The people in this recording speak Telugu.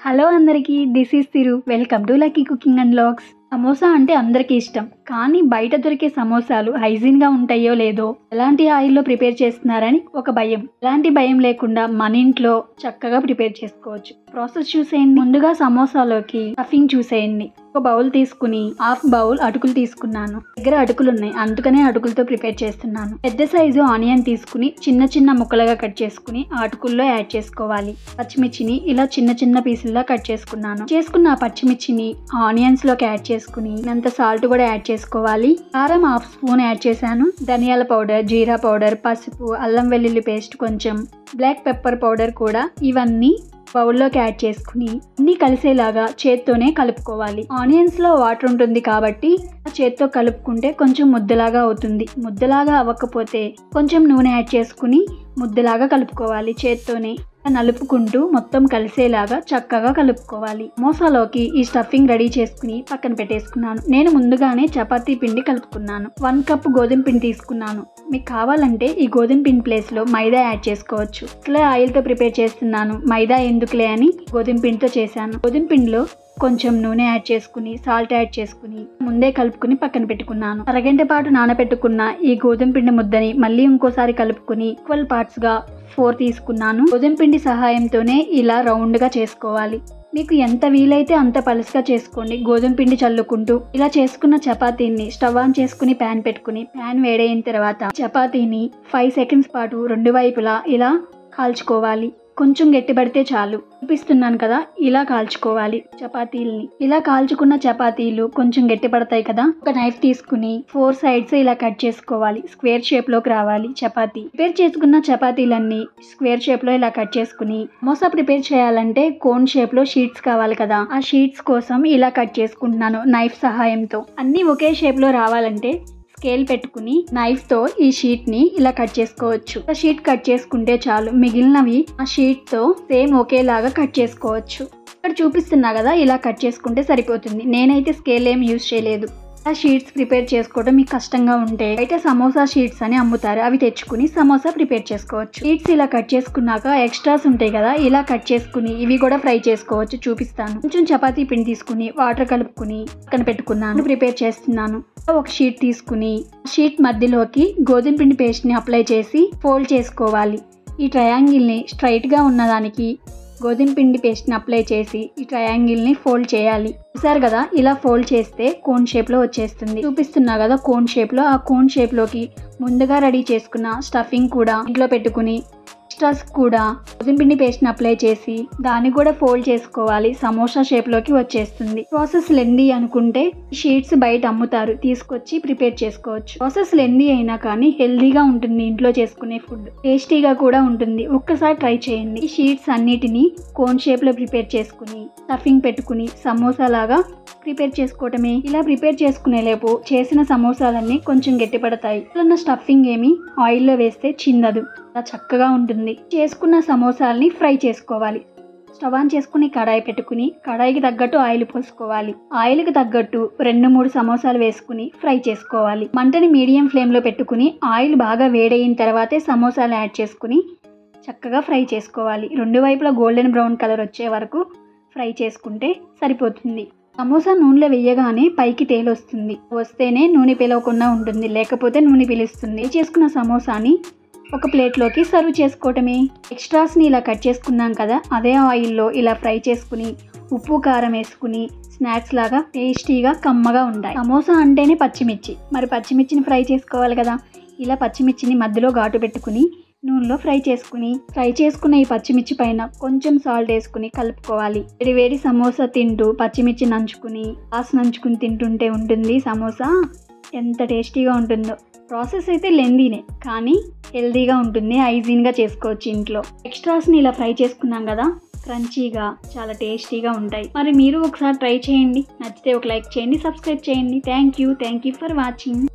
హలో అందరికీ, this is Thiru. Welcome to lucky cooking and vlogs. Samosa అంటే అందరికీ ఇష్టం, కానీ బయట దొరికే సమోసాలు హైజీన్గా ఉంటాయో లేదో, ఎలాంటి ఆయిల్లో ప్రిపేర్ చేస్తున్నారని ఒక భయం. ఎలాంటి భయం లేకుండా మన ఇంట్లో చక్కగా ప్రిపేర్ చేసుకోవచ్చు. ప్రాసెస్ చూసేయండి. ముందుగా సమోసాలోకి స్టఫింగ్ చూసేయండి. ఒక బౌల్ తీసుకుని హాఫ్ బౌల్ అటుకులు తీసుకున్నాను. దగ్గర అటుకులు ఉన్నాయి, అందుకనే అటుకులతో ప్రిపేర్ చేస్తున్నాను. పెద్ద సైజు ఆనియన్ తీసుకుని చిన్న చిన్న ముక్కలుగా కట్ చేసుకుని ఆ అటుకుల్లో యాడ్ చేసుకోవాలి. పచ్చిమిర్చిని ఇలా చిన్న చిన్న పీసుల్లా కట్ చేసుకున్నాను. చేసుకున్న ఆ పచ్చిమిర్చిని ఆనియన్స్ లోకి యాడ్ చేసుకుని అంత సాల్ట్ కూడా యాడ్ చేసుకోవాలి. కారం హాఫ్ స్పూన్ యాడ్ చేశాను. ధనియాల పౌడర్, జీరా పౌడర్, పసుపు, అల్లం వెల్లుల్లి పేస్ట్ కొంచెం, బ్లాక్ పెప్పర్ పౌడర్ కూడా, ఇవన్నీ బౌల్లోకి యాడ్ చేసుకుని అన్ని కలిసేలాగా చేత్తోనే కలుపుకోవాలి. ఆనియన్స్ లో వాటర్ ఉంటుంది కాబట్టి చేత్తో కలుపుకుంటే కొంచెం ముద్దలాగా అవుతుంది. ముద్దలాగా అవ్వకపోతే కొంచెం నూనె యాడ్ చేసుకుని ముద్దలాగా కలుపుకోవాలి. చేత్తోనే నలుపుకుంటూ మొత్తం కలిసేలాగా చక్కగా కలుపుకోవాలి. సమోసాలోకి ఈ స్టఫింగ్ రెడీ చేసుకుని పక్కన పెట్టేసుకున్నాను. నేను ముందుగానే చపాతీ పిండి కలుపుకున్నాను. 1 కప్ గోధుమ పిండి తీసుకున్నాను. మీకు కావాలంటే ఈ గోధుమ పిండి ప్లేస్ లో మైదా యాడ్ చేసుకోవచ్చు. ఇట్లా ఆయిల్ తో ప్రిపేర్ చేస్తున్నాను, మైదా ఎందుకులే అని గోధుమ పిండితో చేశాను. గోధుమ పిండిలో కొంచెం నూనె యాడ్ చేసుకుని సాల్ట్ యాడ్ చేసుకుని ముందే కలుపుకుని పక్కన పెట్టుకున్నాను. అరగంట పాటు నానబెట్టుకున్న ఈ గోధుమ పిండి ముద్దని మళ్ళీ ఇంకోసారి కలుపుకుని ఈక్వల్ పార్ట్స్ గా 4 తీసుకున్నాను. గోధుమ పిండి సహాయంతోనే ఇలా రౌండ్ గా చేసుకోవాలి. మీకు ఎంత వీలైతే అంత పలుసుగా చేసుకోండి. గోధుమ పిండి చల్లుకుంటూ ఇలా చేసుకున్న చపాతీని స్టవ్ ఆన్ చేసుకుని ప్యాన్ పెట్టుకుని, ప్యాన్ వేడైన తర్వాత చపాతీని 5 సెకండ్స్ పాటు 2 వైపులా ఇలా కాల్చుకోవాలి. కొంచెం గట్టిపడితే చాలు. చూపిస్తున్నాను కదా, ఇలా కాల్చుకోవాలి చపాతీల్ని. ఇలా కాల్చుకున్న చపాతీలు కొంచెం గట్టిపడతాయి కదా, ఒక నైఫ్ తీసుకుని 4 సైడ్స్ ఇలా కట్ చేసుకోవాలి. స్క్వేర్ షేప్ లోకి రావాలి చపాతీ. ప్రిపేర్ చేసుకున్న చపాతీలన్నీ స్క్వేర్ షేప్ లో ఇలా కట్ చేసుకుని, సమోసా ప్రిపేర్ చేయాలంటే కోన్ షేప్ లో షీట్స్ కావాలి కదా, ఆ షీట్స్ కోసం ఇలా కట్ చేసుకుంటున్నాను నైఫ్ సహాయంతో. అన్ని ఒకే షేప్ లో రావాలంటే స్కేల్ పెట్టుకుని నైఫ్ తో ఈ షీట్ ని ఇలా కట్ చేసుకోవచ్చు. ఆ షీట్ కట్ చేసుకుంటే చాలు, మిగిలినవి ఆ షీట్ తో సేమ్ ఒకేలాగా కట్ చేసుకోవచ్చు. ఇక్కడ చూపిస్తున్నా కదా, ఇలా కట్ చేసుకుంటే సరిపోతుంది. నేనైతే స్కేల్ ఏం యూజ్ చేయలేదు. ఆ షీట్స్ ప్రిపేర్ చేసుకోవడం మీకు కష్టంగా ఉంటే బయట సమోసా షీట్స్ అని అమ్ముతారు, అవి తెచ్చుకుని సమోసా ప్రిపేర్ చేసుకోవచ్చు. షీట్స్ ఇలా కట్ చేసుకున్నాక ఎక్స్ట్రాస్ ఉంటాయి కదా, ఇలా కట్ చేసుకుని ఇవి కూడా ఫ్రై చేసుకోవచ్చు. చూపిస్తాను. కొంచెం చపాతీ పిండి తీసుకుని వాటర్ కలుపుకుని పక్కన పెట్టుకున్నాను. ప్రిపేర్ చేస్తున్నాను. ఒక షీట్ తీసుకుని షీట్ మధ్యలోకి గోధుమ పిండి పేస్ట్ ని అప్లై చేసి ఫోల్డ్ చేసుకోవాలి. ఈ ట్రయాంగిల్ ని స్ట్రైట్ గా ఉన్నదానికి గోధుమ పిండి పేస్ట్ ని అప్లై చేసి ఈ ట్రయాంగిల్ ని ఫోల్డ్ చేయాలి. చూసారు కదా, ఇలా ఫోల్డ్ చేస్తే కోన్ షేప్ లో వచ్చేస్తుంది. చూపిస్తున్నా కదా కోన్ షేప్ లో. ఆ కోన్ షేప్ లోకి ముందుగా రెడీ చేసుకున్న స్టఫింగ్ కూడా ఇంట్లో పెట్టుకుని ఎక్స్ట్రాస్ కూడా గోధుమ పిండి పేస్ట్ ని అప్లై చేసి దాన్ని కూడా ఫోల్డ్ చేసుకోవాలి. సమోసా షేప్ లోకి వచ్చేస్తుంది. ప్రాసెస్ లెందీ అనుకుంటే షీట్స్ బయట అమ్ముతారు, తీసుకొచ్చి ప్రిపేర్ చేసుకోవచ్చు. ప్రాసెస్ లెందీ అయినా కానీ హెల్దీగా ఉంటుంది. ఇంట్లో చేసుకునే ఫుడ్ టేస్టీగా కూడా ఉంటుంది. ఒక్కసారి ట్రై చేయండి. ఈ షీట్స్ అన్నిటిని కోన్ షేప్ లో ప్రిపేర్ చేసుకుని స్టఫింగ్ పెట్టుకుని సమోసా లాగా ప్రిపేర్ చేసుకోవటమే. ఇలా ప్రిపేర్ చేసుకునే లేపు చేసిన సమోసాలన్నీ కొంచెం గట్టిపడతాయి. ఇలా స్టఫింగ్ ఏమి ఆయిల్లో వేస్తే చిందదు, అలా చక్కగా ఉంటుంది. చేసుకున్న సమోసాలని ఫ్రై చేసుకోవాలి. స్టవ్ ఆన్ చేసుకుని కడాయి పెట్టుకుని కడాయికి తగ్గట్టు ఆయిల్ పోసుకోవాలి. ఆయిల్కి తగ్గట్టు 2-3 సమోసాలు వేసుకుని ఫ్రై చేసుకోవాలి. మంటని మీడియం ఫ్లేమ్ లో పెట్టుకుని ఆయిల్ బాగా వేడైన తర్వాతే సమోసాలు యాడ్ చేసుకుని చక్కగా ఫ్రై చేసుకోవాలి. 2 వైపులా గోల్డెన్ బ్రౌన్ కలర్ వచ్చే వరకు ఫ్రై చేసుకుంటే సరిపోతుంది. సమోసా నూనెలో వేయగానే పైకి తేలొస్తుంది. వస్తేనే నూనె పిలవకుండా ఉంటుంది, లేకపోతే నూనె పిలుస్తుంది. చేసుకున్న సమోసాని ఒక ప్లేట్లోకి సర్వ్ చేసుకోవటమే. ఎక్స్ట్రాస్ని ఇలా కట్ చేసుకున్నాం కదా, అదే ఆయిల్లో ఇలా ఫ్రై చేసుకుని ఉప్పు కారం వేసుకుని స్నాక్స్ లాగా టేస్టీగా కమ్మగా ఉంటాయి. సమోసా అంటేనే పచ్చిమిర్చి, మరి పచ్చిమిర్చిని ఫ్రై చేసుకోవాలి కదా. ఇలా పచ్చిమిర్చిని మధ్యలో ఘాటు పెట్టుకుని నూనెలో ఫ్రై చేసుకున్న ఈ పచ్చిమిర్చి పైన కొంచెం సాల్ట్ వేసుకుని కలుపుకోవాలి. వేడి సమోసా తింటూ పచ్చిమిర్చి నంచుకుని నంచుకుని తింటుంటే ఉంటుంది సమోసా, ఎంత టేస్టీగా ఉంటుందో. ప్రాసెస్ అయితే లెందీనే, కానీ హెల్దీగా ఉంటుంది. హైజీన్గా చేసుకోవచ్చు ఇంట్లో. ఎక్స్ట్రాస్ని ఇలా ఫ్రై చేసుకున్నాం కదా, క్రంచీగా చాలా టేస్టీగా ఉంటాయి. మరి మీరు ఒకసారి ట్రై చేయండి. నచ్చితే ఒక లైక్ చేయండి, సబ్స్క్రైబ్ చేయండి. Thank you for watching.